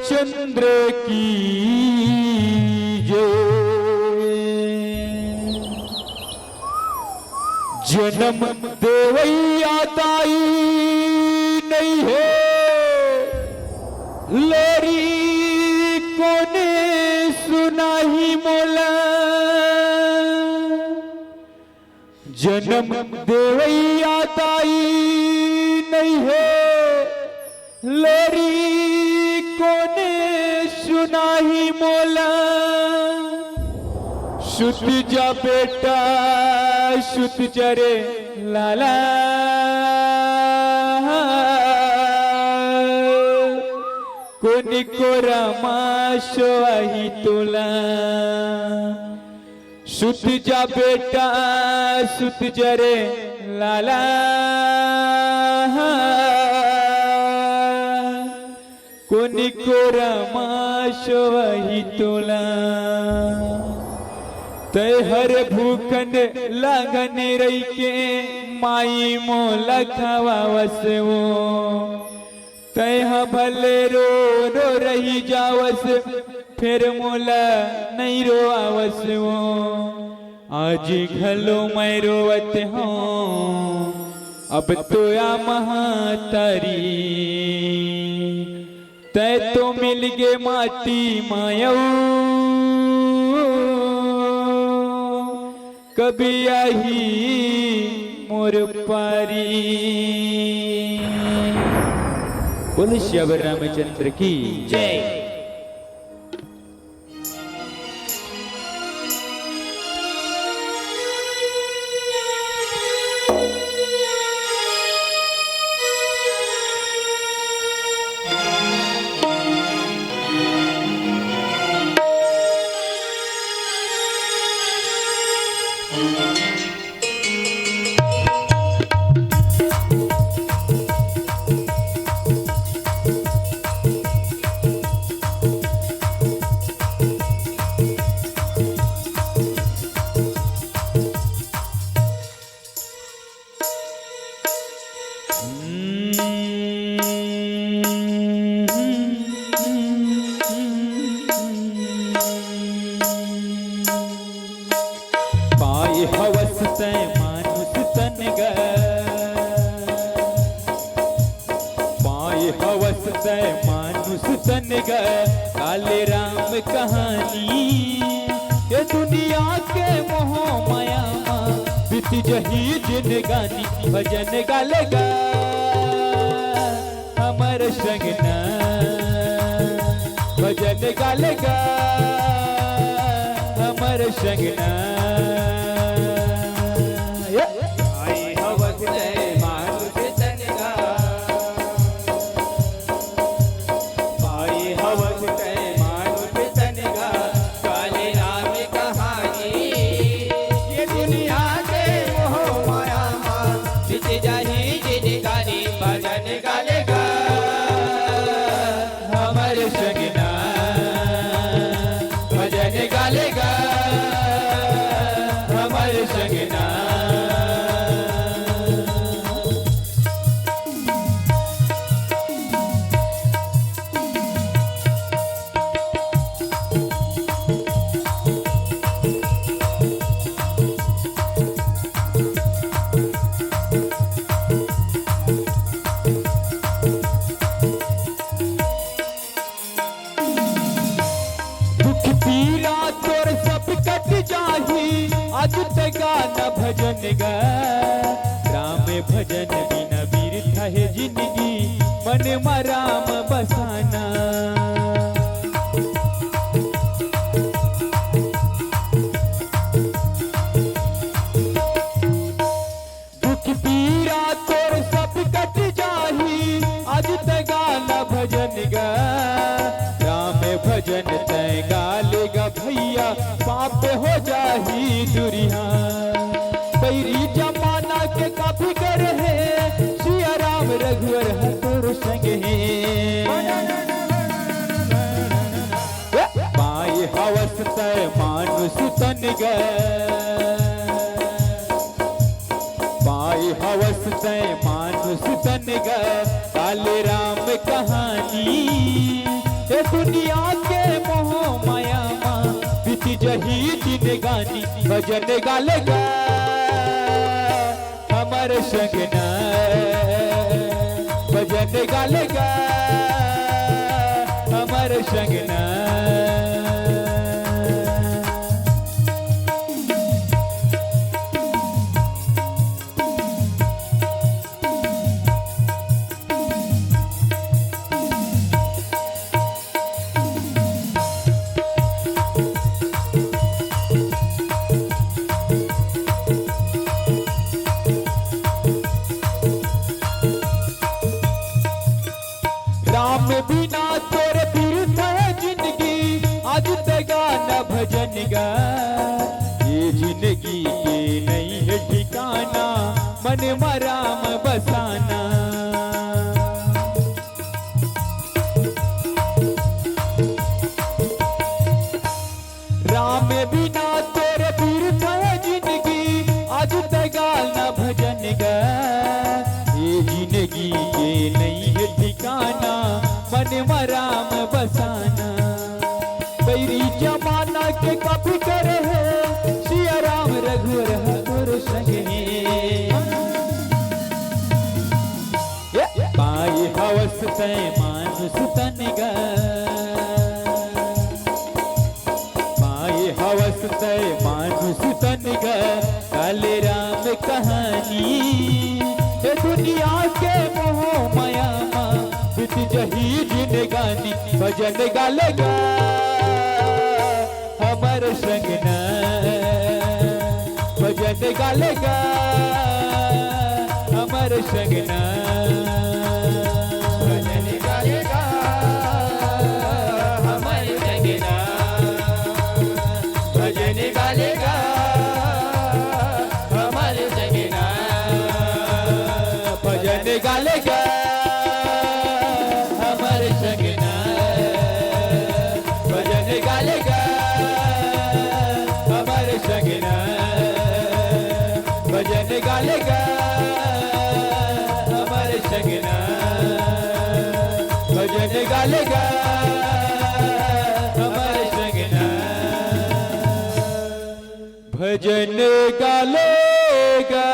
चंद्र की जय। जन्म देवैया ताई नहीं है लोरी कोने सुनाही मोला। जन्म देवैया ताई नहीं है लोरी कोने सुनाही मोला। सुत जा बेटा सुत जरे लाला कोनी को रमाशो आही तुला। सुत जा बेटा सुत जरे लाला कोनी को रमाशो आही तुला। तय हर भूखन लगन रही के माई मोला खावावस वो। तय भले रो रो रही जावस फिर मोला नहीं रो आवस वो। आज घलो मैं रोवत हूँ अब तो या महातारी। तय तो मिल गे माटी मायऊ कभी आई मोर पारी। बोले श्याम रामचंद्र की जय। मानुष तन काले राम कहानी। ये दुनिया के मोह माया बीत जही जिन गानी। भजन गालेगा हमर संगना भजन गालेगा हमर संगना। आज गाना भजन गा राम भजन बिना बिरथा है जिंदगी मन में राम बसाना। दुख पीरा तोर सब कट जाही आज गाना भजन गा राम भजन तय गालेगा भैया पाप हो जाही दुरिया। पैरी जमाना के काफी कर है सिया राम रघुवर हतोर संग है। पाए हवस तय मानुष तन पाए हवस तय मानुष तन काले राम कहानी। ये दुनिया के मोह माया माँ बीती जही जिंदगानी भजन गालेगा हमर संगना भजन गालेगा हमर संगना राम बिना तोरे तीर्थ है जिंदगी आज तेगा न भजन गा ये जिंदगी के नहीं है ठिकाना मन मराम बसाना राम बिना तोरे तीर्थ है जिंदगी आज तेगा न भजन गा ये जिंदगी के नहीं है ठिकाना मन मराम बसाना बैरी जमाना के कभी करे है सिया राम रघुवर हर संगे पाए हवस तय मानुष तन गा पाए हवस तय मानुष तन गा काले राम कहानी ये दुनिया के मोह माया माँ बीत जही जिंदगानी भजन गालेगा हमर संगना भजन गालेगा हमर संगना भजन गालेगा हमर संगना भजन गालेगा हमर संगना भजन गालेगा हमर संगना भजन गालेगा हमर संगना भजन गालेगा हमर संगना भजन गालेगा हमर संगना भजन गालेगा